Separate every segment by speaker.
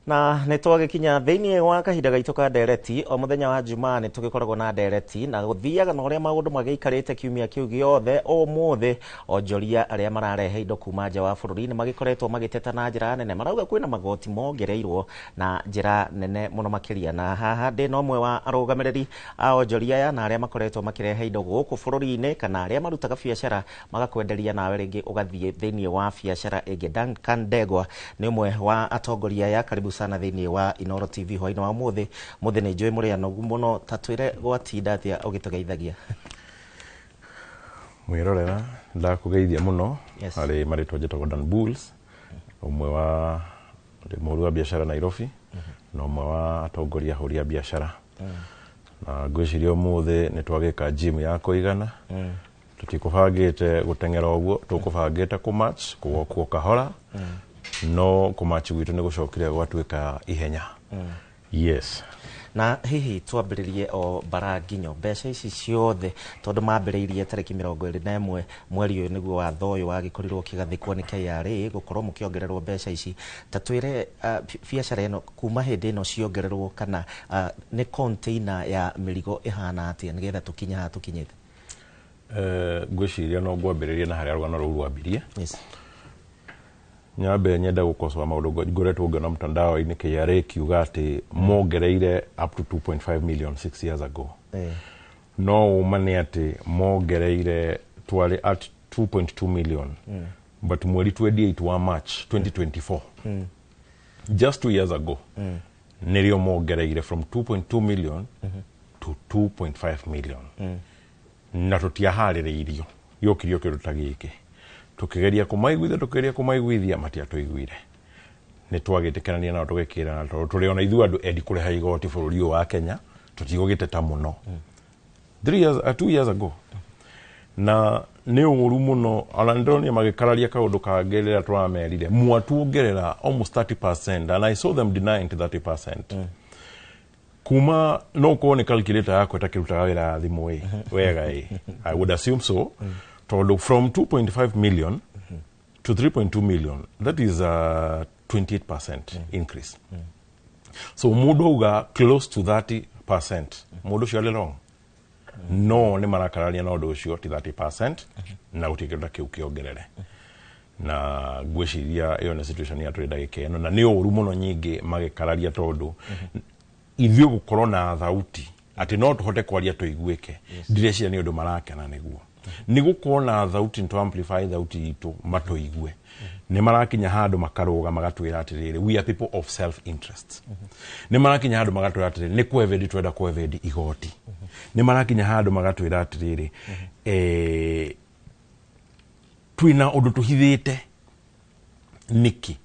Speaker 1: Na nitwagikinya thiini wa kahinda gaitu ka ndereti o muthenya wa Jumaa nitugikoragwo na ndereti na guthiaga na uria maundu magiikarite kiumia kiu giothe o muthe onjoria aria mararehe indo kuma nja wa bururi ni magikoretwo magiteta na njira nene marauga kwina magoti mongereirwo na njira nene muno makiria na haha ndi no mwe wa arugamiriri a onjoria aya na aria makoretwo makirehe indo guku bururi-ini kana aria marutaga biacara magakwenderia nawe ringi ugathie thiini wa biacara ingi. Duncan Ndegwa ni umwe wa atongoria aya. Karibu sana thiini wa Inooro TV hwaini wa muthe ni njui muri anogu muno tatwire gwatinda atia ugitugeithagia.
Speaker 2: Mwirorera ndakugeithia muno ari maritwa jetagwo Dan Bulls umwe wa mũhũri wa biacara Nairobi na umwe wa atongoria ahũri a biacara na ngwiciria muthe ni twagika gym ya kuigana tutikubangite gutengera uguo tukubangite ku match kuo kahora no kumachi gwitu ni gucokire gwatuika ihenya. Yes.
Speaker 1: Na hihi twambiririe o Baraginyo mbeca ici ciothe tondu mambiriirie tariki 21 mweri uyu niguo watho uyu wagikorirwo kigathikwo ni KRA gukorwo mukiongererwo mbeca ici tatwire biacara ino kuma hindi ino ciongererwo kana ni container ya mirigo ihana atia nigetha tukinya ha tukinyite.
Speaker 2: Ngwiciria no ngwambiririe na haria rugano ruu rwambirie.
Speaker 1: Yes.
Speaker 2: Nyambe nyenda gukosoa maundu ngoretwo ngona mtandao-ini KRA kiuga ati mongereire up to 2.5 million 6 years ago. No umane ati mongereire twari at 2.2 million. But mweri 28 wa March 2024 just 2 years ago nirio mongereire from 2.2 million to 2.5 million. Na tutiahaririirio yokirio kiruta giki tukigeria kumaiguithia matia tuiguire ni twagitikirania na tugikira na turiona ithu andu edi kureha igoti bururi wa Kenya tutigugiteta muno 2 years ago na ni uru muno alandoni magikararia kaundu kagerera twamerire mwatuongerera almost 30% and I saw them denying 30%. Kuma no kuone calculator yako itakirutaga wira thimu wega I would assume so. From 2.5 million to 3.2 million, that is a 28% increase. So mudoga close to 30%. Mudo shale long. No ni marakararia na odo shio ti 30% na utikirda kiukiongerere. Na gwiciria iyo na situation ya trade gike no na ni oru muno nyingi magikararia tondu ithio gukorwo na thauti ati no tuhote kwaria tuiguike ndirecia ni undu marakena niguo ni gukorwo na thauti to amplify thauti itu matoigue ni marakinya handu makaruga magatwira atiriri we are people of self interest. Ni marakinya handu magatwira atiriri ni kwevedi twenda kwevedi igoti. Ni marakinya handu magatwira atiriri twina undu tuhithite niki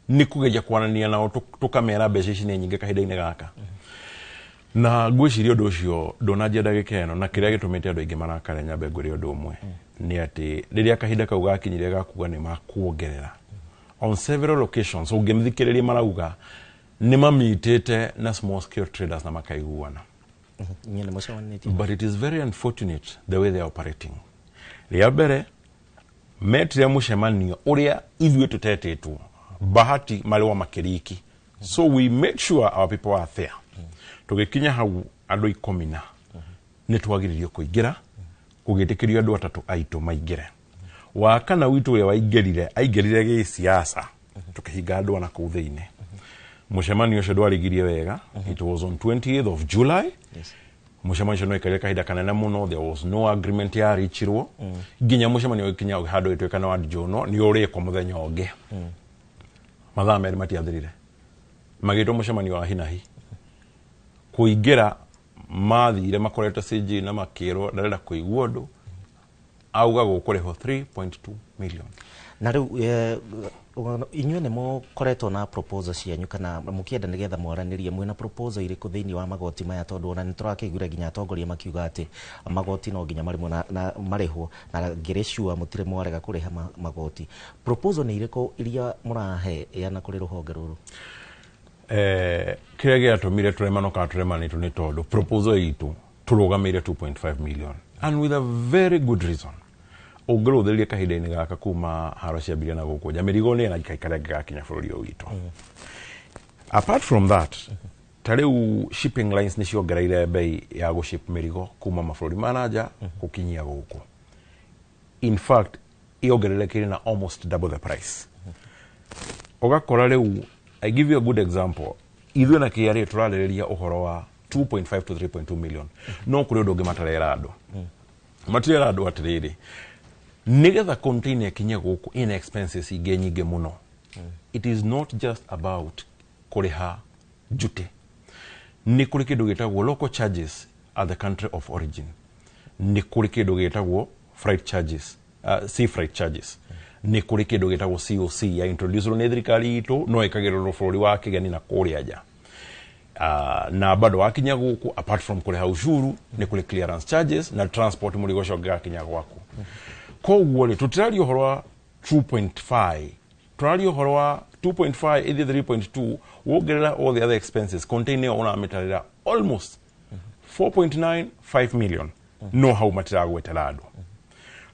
Speaker 2: ni kugeja kwanania nao tukamera mbeca ici ni nyingi kahinda-ini gaka. Na gwiciria undu ucio ndonaje ndagika eno na kiria gitumite andu aingi marakare nyambe ngwire undu umwe ni ati riria kahinda kau gakinyire gakuga ni makuongerera on several occasions ungimthikiriria marauga ni mamitite na small scale traders na makaiguana. But it is very unfortunate the way they are operating. Ria mbere metria mucemanio uria ithue tutetetwo bahati maliwa makiriki so we make sure our people are there. Tugikinya hau andu 10 ni twagiririo kuingira kugitikirio andu atatu aitu maingire wa kana witu we aingirire gi siasa tukihinga andu ana kuu thiini mucemanio ucio ndwarigirie wega. It was on 20th of July. Mucemanio no ikareka kahinda kanene muno. There was no agreement ya richiruo ginya mucemanio ikinya handu itwekana wa njono ni uriko muthenya ungi mathaa meri matiathirire magitwo mucemanio wa hinahi kuingira mathire makorete CG na makiro ndarenda kuigua ndu auga gukureho 3.2 million.
Speaker 1: Na riu inyuĩ nĩ mũkoretwo na proposal cianyu kana mũkĩenda nĩgetha mwaranirie mwĩna proposal iriku thiini wa magoti maya tondu ona nĩtũrakĩiguire nginya atongoria makiuga atĩ magoti no nginya marĩmwo na marĩhwo na ngĩrĩcua mũtirĩ mwarega kũrĩha magoti. Proposal nĩ iriku iria mũraheana kũrĩ rũhonge rũrũ?
Speaker 2: Kiria giatumire turemano ka turemanitu ni tondu proposal itu turugamire 2.5 million and with a very good reason. Ungiruthiria kahinda-ini gaka kuma haro cia mbiria na guku jamirigo ni na ikaikara gakinya bururi witu Apart from that, tareu shipping lines ni ciongereire bei ya go ship mirigo kuma mabũrũri ma nanja gukinyia guku. In fact, iongererekire na almost double the price. Ugakora rĩu, I give you a good example. Ithuĩ na KRA turarĩrĩria ũhoro wa 2.5 to 3.2 million. No kũrĩ ũndũ ũngĩ matarera andũ. Matirera andũ atĩrĩrĩ. Nigetha container kinya guku in expenses ingĩ nyingĩ mũno. It is not just about kuriha jute. Ni kuri kindu gitagwo local charges at the country of origin. Ni kuri kindu gitagwo freight charges, sea freight charges. Ni kuri kindu gitagwo COC ya introduce ni thirikari itu no ikagirwo bũrũri wa kigeni na kuria nja. Na bado wakinya guku apart from kuriha ushuru ni kuri clearance charges na transport muri gocogera kinya gwaku. Koguo ri tutirari uhoro wa 2.5 turari uhoro wa 2.5 either 3.2 wogerera all the other expenses container ona metarira almost 4.95 million no how matira gwetera andu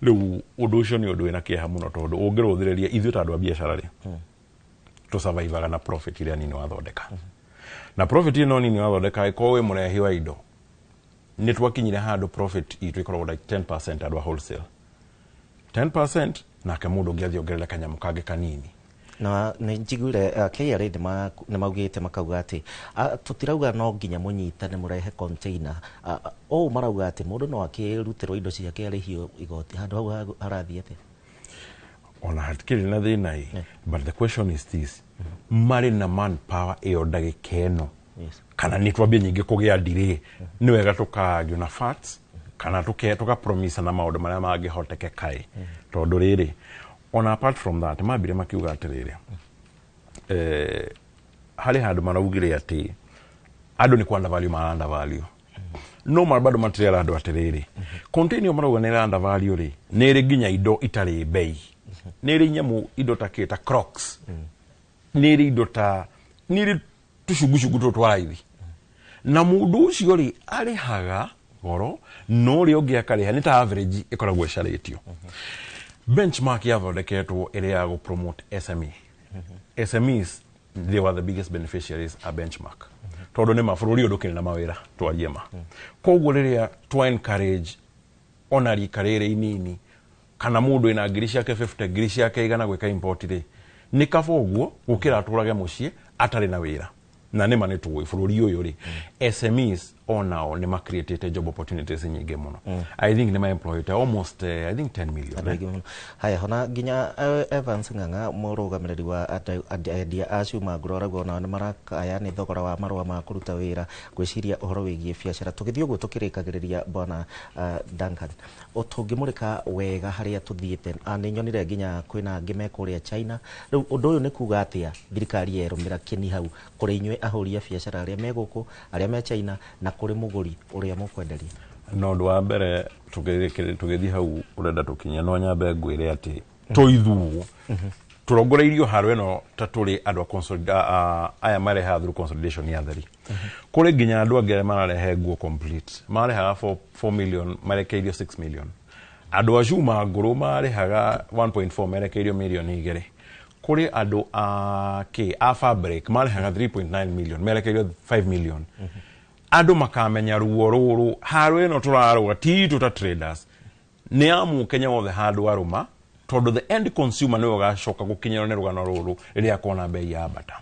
Speaker 2: riu undu ucio ni undu wina kieha muno tondu ungiruthiriria ithuĩ ta andu a biacara ri to survive na profit iria nini wathondeka na profit ino nini wathondeka iko we murehi wa indo ni twakinyire handu profit itu ikorwo like 10% andu a wholesale 10% na kamundu ngiathi ongerera kanyamu kage kanini
Speaker 1: na njiguire KRA nĩ maugĩte makauga atĩ tutirauga no nginya mũnyitane mũrehe container o marauga atĩ mũndũ no akĩrutĩrwo indo ciake arĩhio igoti handũ hau harathiĩte
Speaker 2: ona hatikĩrĩ na thĩna but the question is this marĩ na manpower ĩyo ndagĩka ĩno kana nĩ twambie nyingĩ kũgĩa delay nĩ wega tũkagio na facts kana tuka promise na maũndũ marĩa mangĩhotekeka tondũ rĩrĩ ona apart from that mabire makiuga atĩrĩrĩ harĩ handũ maraugire atĩ andũ nĩ kwanda value maranda value no bado matirera andũ atĩrĩrĩ container marauga nĩ randa value ri nĩ ĩrĩ nginya indo itarĩ bei nĩ ĩrĩ nyamũ indo ta Crocs nĩ ĩrĩ indo ta nĩ ĩrĩ tucungucungu tũtwaraithi na mũndũ ũcio ri arĩhaga goro no ri ũngĩ akarĩha nĩ ta average ĩkoragwo ĩcarĩtio benchmark yathondeketwo ĩrĩa ya go promote SME. SMEs they were the biggest beneficiaries a benchmark. Tondũ nĩ mabũrũri ũndũ na mawĩra twarie ma. Koguo rĩrĩa twa encourage onari karĩre inini kana mũndũ ina ngiri ciake 50 ngiri ciake igana gwĩka import ri nĩ kaba ũguo gũkĩra atũrage mũciĩ atarĩ na wĩra na nĩ manĩ tũĩ bũrũri ũyũ ri SMEs onao nĩ created job opportunities nyingĩ mũno. I think nĩ employed almost I think 10 million.
Speaker 1: Haya hona nginya Evans Ng'ang'a mũrũgamĩrĩri wa endia a cuma ngũroragwo ona nĩ marakaya nĩ thogora wa marũa ma kũruta wĩra gwĩciria ũhoro wĩgiĩ biacara tũgĩthiĩ ũguo tũkĩrĩkagĩrĩria bwana Duncan ũtũngĩmũrĩka wega harĩa tũthiĩte nĩ nyonire nginya kwĩna angĩ me kũrĩa China rĩu ũndũ ũyũ nĩ kuga atĩa thirikari yerũmĩra kĩni hau kũrĩ inyuĩ ahũri a biacara arĩa me gũkũ arĩa me China na kũrĩ mũgũri ũrĩa mũkwenderia
Speaker 2: no ũndũ wa mbere tũgĩthiĩ hau ũrenda tũkinya no nyambe ngwĩre atĩ tũithuo tũrongoreirio haro ĩno ta tũrĩ andũ aya mareha through consolidation ya theri kũrĩ nginya andũ angĩ mararehe nguo complete marehaga 4 million marekeirio 6 million andũ a cuma ngũrũ marehaga 1.4 marekeirio milioni 2 kuri ando a fabric marehaga 3.9 million merekerio 5 million ando makamenya ruo ruru haro eno turaruga tito ta traders ne amu Kenya wothe handu aruma tondu the end consumer no gacoka gukinyero ne rugano ruru iri akona bei ya bata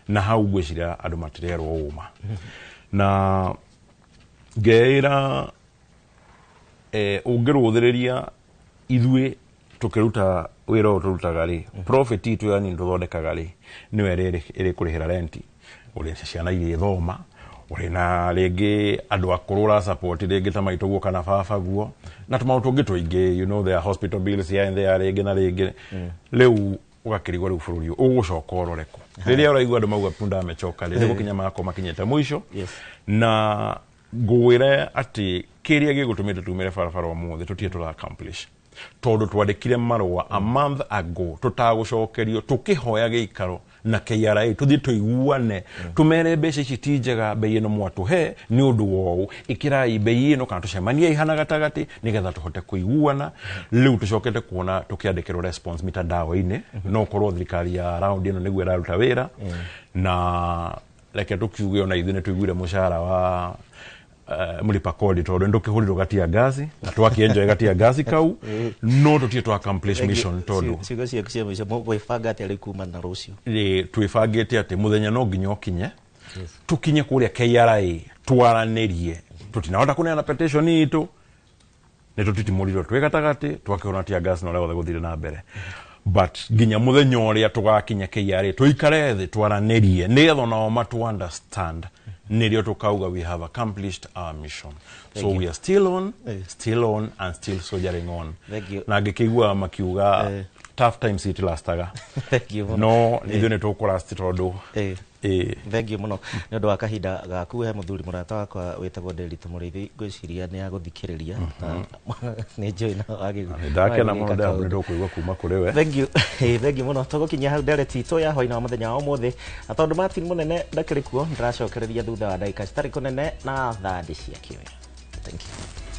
Speaker 2: na hau gwicira ando matirero uma na geira ungiruthiriria ithue tukiruta wira turutaga ri profit itu yani nduthondekaga ri ni were iri kurihira rent uri ciana iri thoma uri na rege andu akurura support rege ta maitoguo kana baba guo na tumautu ngitwingi you know their hospital bills here and there rege na rege leu ugakirigwa ru bururi ugucoka uroreko riria uraigwa andu mauga punda amechoka rege gukinya mako makinyete muisho na ngwire ati kiria gigutumite tumire barabara omothe tutie tula accomplish tondu twandikire marua a month ago tutagucokerio tukihoya giikaro na KRA tuthie tuiguane tumere mbeca ici ti njega bei ino mwatuhe ni undu wou ikirai bei ino kana tucemanie ihana gatagati nigetha tuhote kuiguana riu tucokete kuona tukiandikirwo response mitandao-ini no korwo thirikari ya round ino niguo iraruta wira na reke tukiuge ona ithuĩ nĩtũiguire mũcara wa mũlipa kodi tondũ nĩtũkĩhũrirwo gatia ngaci na twakienjoy gatia ngaci kau no tũtirĩ twa accomplish mission tondũ
Speaker 1: ciugo ciaku cia mũico mũgwĩbanga atĩ arĩ kuma na rũciũ
Speaker 2: twĩbangĩte atĩ mũthenya no nginya ũkinye tũkinye kũrĩa KRA twaranĩrie tũtinahota kũneana petition itũ nĩtũtitimũrirwo twĩ gatagatĩ twakĩhũra atia ngaci na ũrĩa wothe gũthire na mbere but nginya muthenya uria tugakinya KRA tuikare thi twaranĩrie nigetha nao matu understand nirio tukauga we have accomplished our mission. So we are still on and still soldiering on. Na ngĩkĩigua makiuga tough times it lastaga. No ithuĩ nĩtũkũlast tondũ
Speaker 1: thank you muno nĩ ũndũ wa kahinda gaku he mũthuri mũrata wakwa wĩtagwo Nderitu Mũrĩithi ngwĩciria nĩ agũthikĩrĩria nĩ njũĩ na wagĩrĩire
Speaker 2: ndakena mũno ndĩrakũigua kuma kũrĩ we.
Speaker 1: Thank you muno tũgũkinyia hau ndereti itũ ya hwaĩ-inĩ wa mũthenya wa ũmũthĩ na tondũ Martin mũnene ndakĩrĩ kuo ndĩracokereria thutha wa ndagĩka citarĩ kũnene na thaa ndĩ cia kĩoya. Thank you.